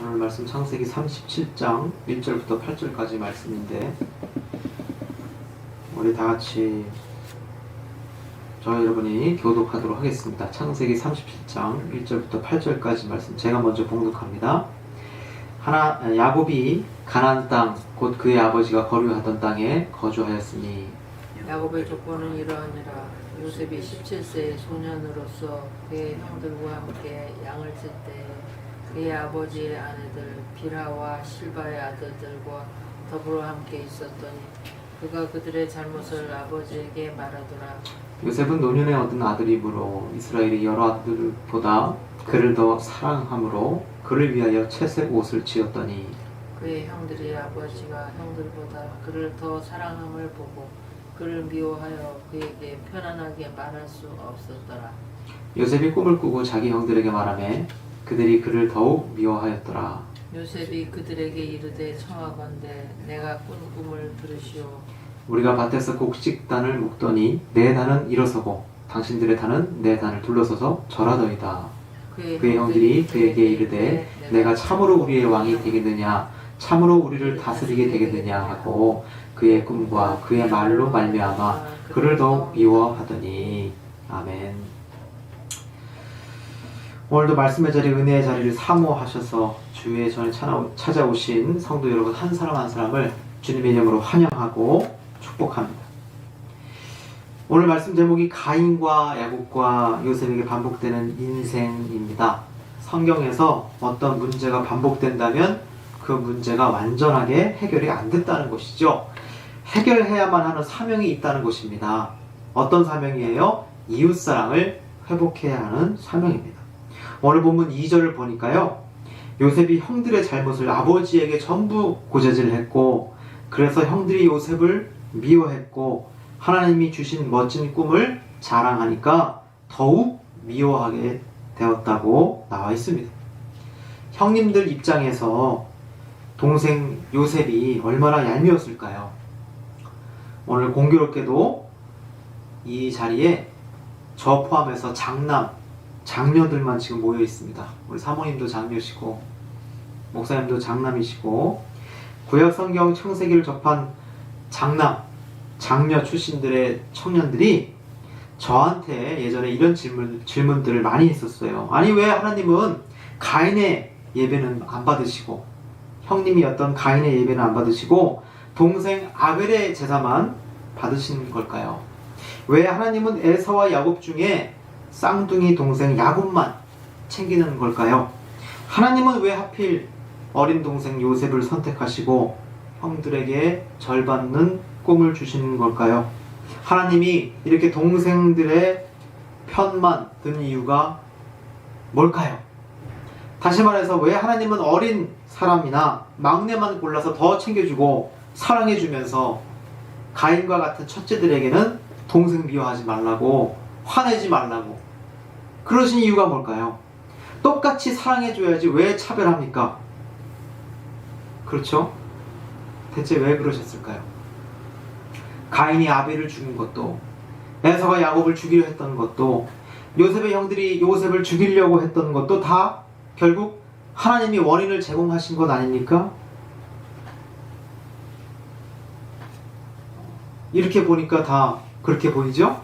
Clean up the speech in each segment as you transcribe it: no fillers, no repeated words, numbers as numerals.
오늘 말씀 창세기 37장 1절부터 8절까지 말씀인데, 우리 다 같이 여러분이 교독하도록 하겠습니다. 창세기 37장 1절부터 8절까지 말씀 제가 먼저 봉독합니다. 야곱이 가나안 땅 곧 그의 아버지가 거류하던 땅에 거주하였으니, 야곱의 조건은 이러하니라. 요셉이 17세의 소년으로서 그의 형들과 함께 양을 칠 때 그의 아버지의 아내들 비라와 실바의 아들들과 더불어 함께 있었더니 그가 그들의 잘못을 아버지에게 말하더라. 요셉은 노년에 얻은 아들이므로 이스라엘의 여러 아들보다 그를 더 사랑함으로 그를 위하여 채색 옷을 지었더니, 그의 형들이 아버지가 형들보다 그를 더 사랑함을 보고 그를 미워하여 그에게 편안하게 말할 수 없었더라. 요셉이 꿈을 꾸고 자기 형들에게 말하매 그들이 그를 더욱 미워하였더라. 요셉이 그들에게 이르되 청하건대 내가 꾼 꿈을 들으시오. 우리가 밭에서 곡식단을 묶더니 내 단은 일어서고 당신들의 단은 내 단을 둘러서서 절하더이다. 그의 형들이 그에게 이르되 내가 참으로 우리의 왕이 되겠느냐, 참으로 우리를 다스리게 되겠느냐 하고 그의 꿈과 그의 말로 말미암아 그를 더욱 미워하더니. 아멘. 오늘도 말씀의 자리, 은혜의 자리를 사모하셔서 주의 전에 찾아오신 성도 여러분 한 사람 한 사람을 주님의 이름으로 환영하고 축복합니다. 오늘 말씀 제목이 가인과 야곱과 요셉에게 반복되는 인생입니다. 성경에서 어떤 문제가 반복된다면 그 문제가 완전하게 해결이 안 됐다는 것이죠. 해결해야만 하는 사명이 있다는 것입니다. 어떤 사명이에요? 이웃사랑을 회복해야 하는 사명입니다. 오늘 본문 2절을 보니까요, 요셉이 형들의 잘못을 아버지에게 전부 고재질을 했고, 그래서 형들이 요셉을 미워했고 하나님이 주신 멋진 꿈을 자랑하니까 더욱 미워하게 되었다고 나와 있습니다. 형님들 입장에서 동생 요셉이 얼마나 얄미웠을까요? 오늘 공교롭게도 이 자리에 저 포함해서 장녀들만 지금 모여 있습니다. 우리 사모님도 장녀시고 목사님도 장남이시고, 구약 성경 창세기를 접한 장녀 출신들의 청년들이 저한테 예전에 이런 질문들을 많이 했었어요. 아니, 왜 하나님은 가인의 예배는 안 받으시고, 형님이었던 가인의 예배는 안 받으시고 동생 아벨의 제사만 받으시는 걸까요? 왜 하나님은 에서와 야곱 중에 쌍둥이 동생 야곱만 챙기는 걸까요? 하나님은 왜 하필 어린 동생 요셉을 선택하시고 형들에게 절받는 꿈을 주시는 걸까요? 하나님이 이렇게 동생들의 편만 든 이유가 뭘까요? 다시 말해서 왜 하나님은 어린 사람이나 막내만 골라서 더 챙겨주고 사랑해주면서 가인과 같은 첫째들에게는 동생 미워하지 말라고, 화내지 말라고 그러신 이유가 뭘까요? 똑같이 사랑해줘야지 왜 차별합니까? 그렇죠? 대체 왜 그러셨을까요? 가인이 아벨을 죽인 것도, 에서가 야곱을 죽이려 했던 것도, 요셉의 형들이 요셉을 죽이려고 했던 것도 다 결국 하나님이 원인을 제공하신 것 아닙니까? 이렇게 보니까 다 그렇게 보이죠?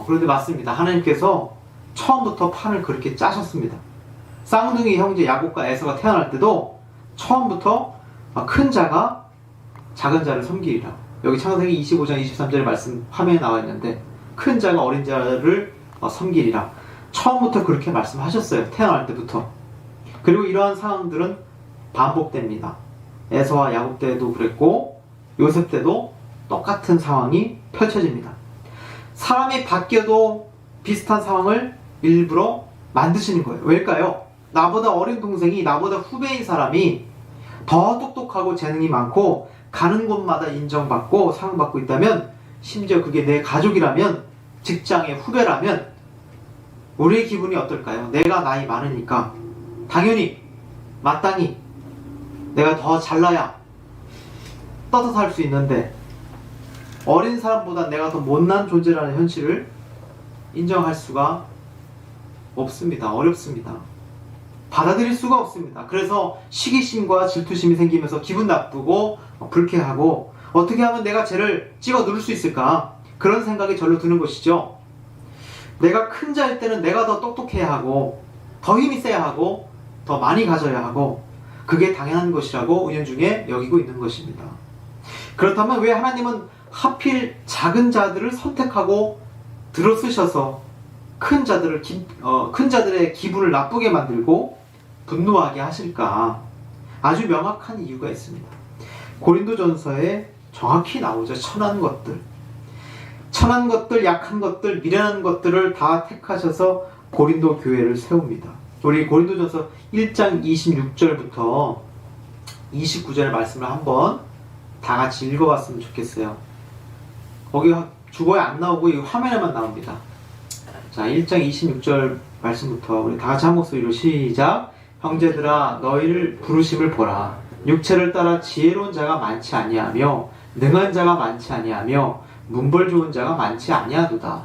그런데 맞습니다. 하나님께서 처음부터 판을 그렇게 짜셨습니다. 쌍둥이 형제 야곱과 에서가 태어날 때도 처음부터 큰 자가 작은 자를 섬기리라. 여기 창세기 25장 23절의 말씀 화면에 나와 있는데, 큰 자가 어린 자를 섬기리라. 처음부터 그렇게 말씀하셨어요. 태어날 때부터. 그리고 이러한 상황들은 반복됩니다. 에서와 야곱 때도 그랬고 요셉 때도 똑같은 상황이 펼쳐집니다. 사람이 바뀌어도 비슷한 상황을 일부러 만드시는 거예요. 왜일까요? 나보다 어린 동생이, 나보다 후배인 사람이 더 똑똑하고 재능이 많고 가는 곳마다 인정받고 사랑받고 있다면, 심지어 그게 내 가족이라면, 직장의 후배라면 우리의 기분이 어떨까요? 내가 나이 많으니까 당연히 마땅히 내가 더 잘나야 떳떳할 수 있는데, 어린 사람보다 내가 더 못난 존재라는 현실을 인정할 수가 없습니다. 어렵습니다. 받아들일 수가 없습니다. 그래서 시기심과 질투심이 생기면서 기분 나쁘고 불쾌하고 어떻게 하면 내가 쟤를 찍어 누를 수 있을까? 그런 생각이 절로 드는 것이죠. 내가 큰 자일 때는 내가 더 똑똑해야 하고 더 힘이 세야 하고 더 많이 가져야 하고 그게 당연한 것이라고 은연중에 여기고 있는 것입니다. 그렇다면 왜 하나님은 하필 작은 자들을 선택하고 들어쓰셔서 큰 자들의 기분을 나쁘게 만들고 분노하게 하실까? 아주 명확한 이유가 있습니다. 고린도전서에 정확히 나오죠. 천한 것들, 약한 것들, 미련한 것들을 다 택하셔서 고린도 교회를 세웁니다. 우리 고린도전서 1장 26절부터 29절 말씀을 한번 다 같이 읽어봤으면 좋겠어요. 거기 주거에 안 나오고 이 화면에만 나옵니다. 자, 1장 26절 말씀부터 우리 다 같이 한 목소리로 시작. 형제들아 너희를 부르심을 보라. 육체를 따라 지혜로운 자가 많지 아니하며 능한 자가 많지 아니하며 문벌 좋은 자가 많지 아니하도다.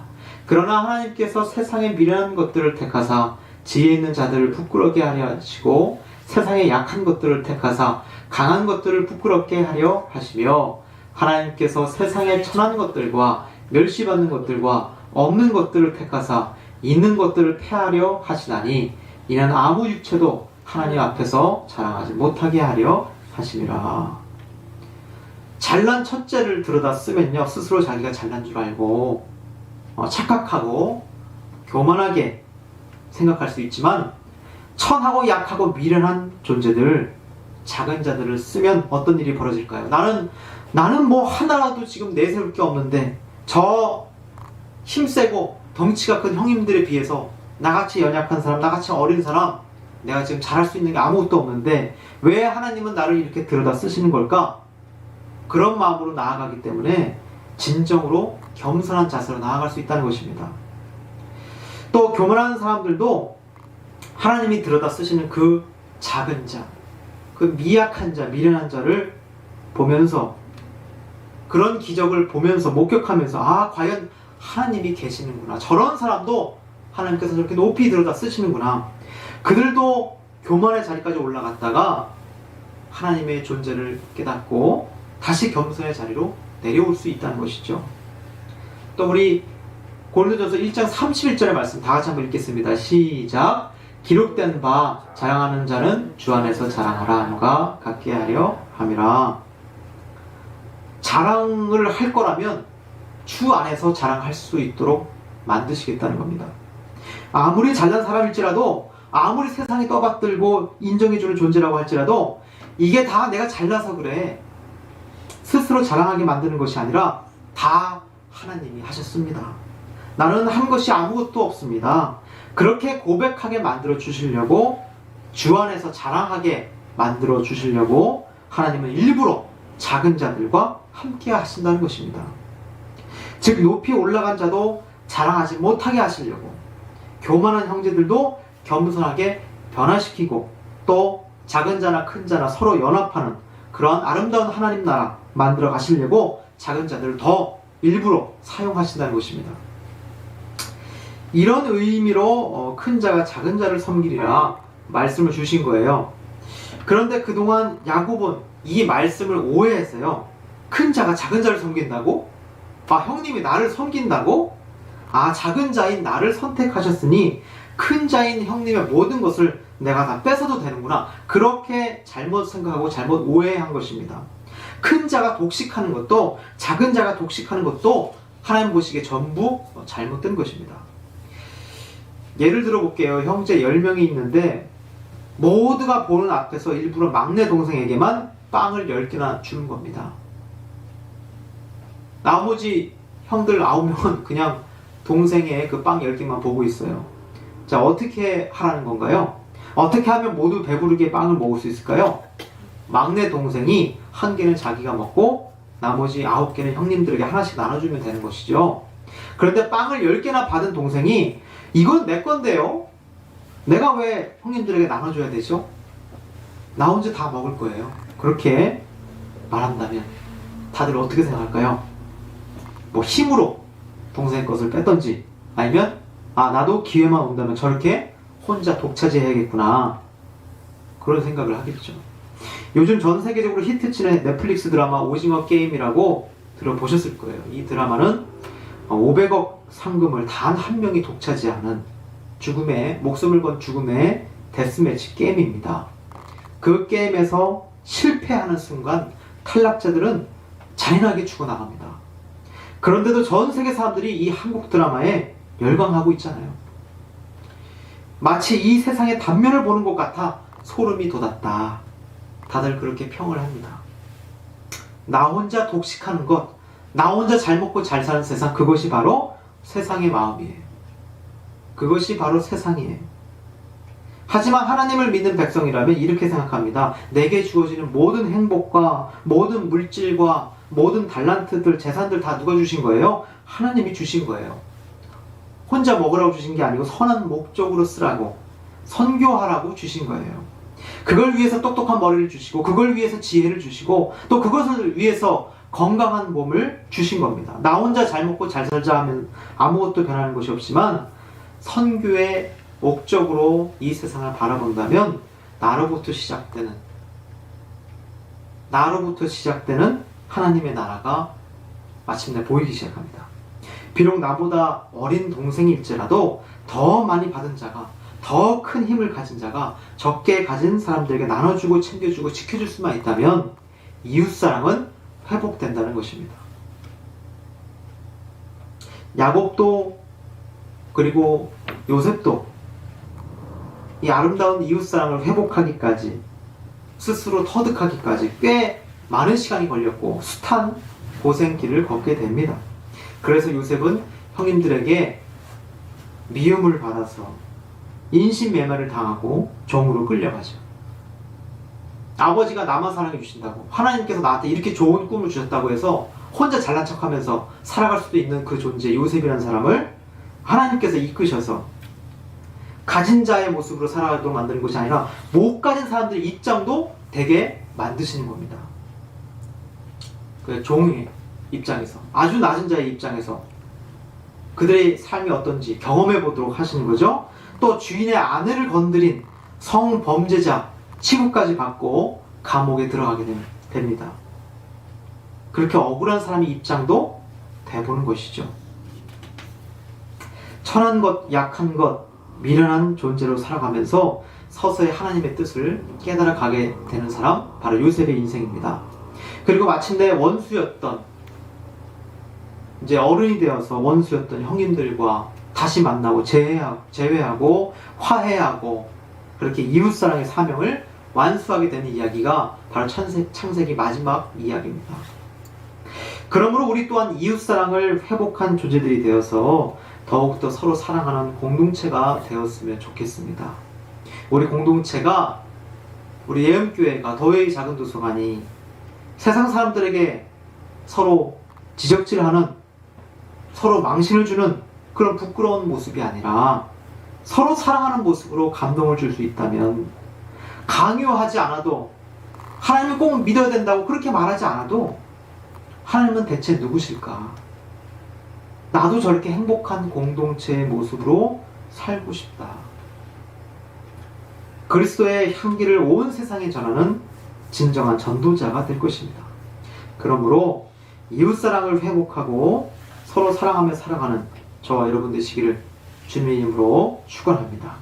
그러나 하나님께서 세상의 미련한 것들을 택하사 지혜 있는 자들을 부끄럽게 하려 하시고 세상의 약한 것들을 택하사 강한 것들을 부끄럽게 하려 하시며 하나님께서 세상의 천한 것들과 멸시받는 것들과 없는 것들을 택하사 있는 것들을 폐하려 하시나니 이는 아무 육체도 하나님 앞에서 자랑하지 못하게 하려 하심이라. 잘난 첫째를 들여다 쓰면요 스스로 자기가 잘난 줄 알고 착각하고 교만하게 생각할 수 있지만 천하고 약하고 미련한 존재들 작은 자들을 쓰면 어떤 일이 벌어질까요? 나는 뭐 하나라도 지금 내세울 게 없는데 저 힘세고 덩치가 큰 형님들에 비해서 나같이 연약한 사람, 나같이 어린 사람 내가 지금 잘할 수 있는 게 아무것도 없는데 왜 하나님은 나를 이렇게 들여다 쓰시는 걸까? 그런 마음으로 나아가기 때문에 진정으로 겸손한 자세로 나아갈 수 있다는 것입니다. 또 교만한 사람들도 하나님이 들여다 쓰시는 그 작은 자, 그 미약한 자, 미련한 자를 보면서 그런 기적을 보면서 목격하면서 아 과연 하나님이 계시는구나. 저런 사람도 하나님께서 저렇게 높이 들여다 쓰시는구나. 그들도 교만의 자리까지 올라갔다가 하나님의 존재를 깨닫고 다시 겸손의 자리로 내려올 수 있다는 것이죠. 또 우리 고린도전서 1장 31절의 말씀 다 같이 한번 읽겠습니다. 시작. 기록된 바 자랑하는 자는 주 안에서 자랑하라 함과 같게 하려 함이라. 자랑을 할 거라면 주 안에서 자랑할 수 있도록 만드시겠다는 겁니다. 아무리 잘난 사람일지라도 아무리 세상이 떠받들고 인정해주는 존재라고 할지라도 이게 다 내가 잘나서 그래 스스로 자랑하게 만드는 것이 아니라 다 하나님이 하셨습니다. 나는 한 것이 아무것도 없습니다. 그렇게 고백하게 만들어 주시려고 주 안에서 자랑하게 만들어 주시려고 하나님은 일부러 작은 자들과 함께 하신다는 것입니다. 즉 높이 올라간 자도 자랑하지 못하게 하시려고 교만한 형제들도 겸손하게 변화시키고 또 작은 자나 큰 자나 서로 연합하는 그러한 아름다운 하나님 나라 만들어 가시려고 작은 자들을 더 일부러 사용하신다는 것입니다. 이런 의미로 큰 자가 작은 자를 섬기리라 말씀을 주신 거예요. 그런데 그동안 야곱은 이 말씀을 오해했어요. 큰 자가 작은 자를 섬긴다고? 아, 형님이 나를 섬긴다고? 아, 작은 자인 나를 선택하셨으니 큰 자인 형님의 모든 것을 내가 다 뺏어도 되는구나. 그렇게 잘못 생각하고 잘못 오해한 것입니다. 큰 자가 독식하는 것도 작은 자가 독식하는 것도 하나님 보시기에 전부 잘못된 것입니다. 예를 들어 볼게요. 형제 10명이 있는데 모두가 보는 앞에서 일부러 막내 동생에게만 빵을 10개나 주는 겁니다. 나머지 형들 9명은 그냥 동생의 그 빵 10개만 보고 있어요. 자, 어떻게 하라는 건가요? 어떻게 하면 모두 배부르게 빵을 먹을 수 있을까요? 막내 동생이 1개는 자기가 먹고 나머지 9개는 형님들에게 하나씩 나눠주면 되는 것이죠. 그런데 빵을 10개나 받은 동생이 이건 내 건데요? 내가 왜 형님들에게 나눠줘야 되죠? 나 혼자 다 먹을 거예요. 그렇게 말한다면 다들 어떻게 생각할까요? 뭐 힘으로 동생 것을 뺐던지 아니면 아 나도 기회만 온다면 저렇게 혼자 독차지해야겠구나 그런 생각을 하겠죠. 요즘 전 세계적으로 히트치는 넷플릭스 드라마 오징어 게임이라고 들어보셨을 거예요. 이 드라마는 500억 상금을 단 한 명이 독차지하는 목숨을 건 죽음의 데스매치 게임입니다. 그 게임에서 실패하는 순간 탈락자들은 잔인하게 죽어나갑니다. 그런데도 전 세계 사람들이 이 한국 드라마에 열광하고 있잖아요. 마치 이 세상의 단면을 보는 것 같아 소름이 돋았다. 다들 그렇게 평을 합니다. 나 혼자 독식하는 것, 나 혼자 잘 먹고 잘 사는 세상, 그것이 바로 세상의 마음이에요. 그것이 바로 세상이에요. 하지만 하나님을 믿는 백성이라면 이렇게 생각합니다. 내게 주어지는 모든 행복과 모든 물질과 모든 달란트들, 재산들 다 누가 주신 거예요? 하나님이 주신 거예요. 혼자 먹으라고 주신 게 아니고 선한 목적으로 쓰라고, 선교하라고 주신 거예요. 그걸 위해서 똑똑한 머리를 주시고, 그걸 위해서 지혜를 주시고, 또 그것을 위해서 건강한 몸을 주신 겁니다. 나 혼자 잘 먹고 잘 살자 하면 아무것도 변하는 것이 없지만, 선교의 목적으로 이 세상을 바라본다면 나로부터 시작되는 하나님의 나라가 마침내 보이기 시작합니다. 비록 나보다 어린 동생일지라도 더 많이 받은 자가, 더 큰 힘을 가진 자가 적게 가진 사람들에게 나눠주고 챙겨주고 지켜줄 수만 있다면 이웃사랑은 회복된다는 것입니다. 야곱도 그리고 요셉도 이 아름다운 이웃사랑을 회복하기까지, 스스로 터득하기까지 꽤 많은 시간이 걸렸고 숱한 고생길을 걷게 됩니다. 그래서 요셉은 형님들에게 미움을 받아서 인신매매를 당하고 종으로 끌려가죠. 아버지가 나만 사랑해 주신다고, 하나님께서 나한테 이렇게 좋은 꿈을 주셨다고 해서 혼자 잘난 척하면서 살아갈 수도 있는 그 존재 요셉이라는 사람을 하나님께서 이끄셔서 가진 자의 모습으로 살아가도록 만드는 것이 아니라 못 가진 사람들의 입장도 되게 만드시는 겁니다. 그 종의 입장에서, 아주 낮은 자의 입장에서 그들의 삶이 어떤지 경험해 보도록 하시는 거죠. 또 주인의 아내를 건드린 성범죄자 취급까지 받고 감옥에 들어가게 됩니다. 그렇게 억울한 사람의 입장도 돼보는 것이죠. 천한 것, 약한 것, 미련한 존재로 살아가면서 서서히 하나님의 뜻을 깨달아 가게 되는 사람, 바로 요셉의 인생입니다. 그리고 마침내 이제 어른이 되어서 원수였던 형님들과 다시 만나고 재회하고 화해하고 그렇게 이웃사랑의 사명을 완수하게 되는 이야기가 바로 창세기 마지막 이야기입니다. 그러므로 우리 또한 이웃사랑을 회복한 존재들이 되어서 더욱더 서로 사랑하는 공동체가 되었으면 좋겠습니다. 우리 공동체가, 우리 예언교회가, 더웨이 작은 도서관이 세상 사람들에게 서로 지적질하는, 서로 망신을 주는 그런 부끄러운 모습이 아니라 서로 사랑하는 모습으로 감동을 줄 수 있다면, 강요하지 않아도, 하나님을 꼭 믿어야 된다고 그렇게 말하지 않아도 하나님은 대체 누구실까? 나도 저렇게 행복한 공동체의 모습으로 살고 싶다. 그리스도의 향기를 온 세상에 전하는 진정한 전도자가 될 것입니다. 그러므로 이웃사랑을 회복하고 서로 사랑하며 살아가는 저와 여러분 되시기를 주님의 이름으로 축원합니다.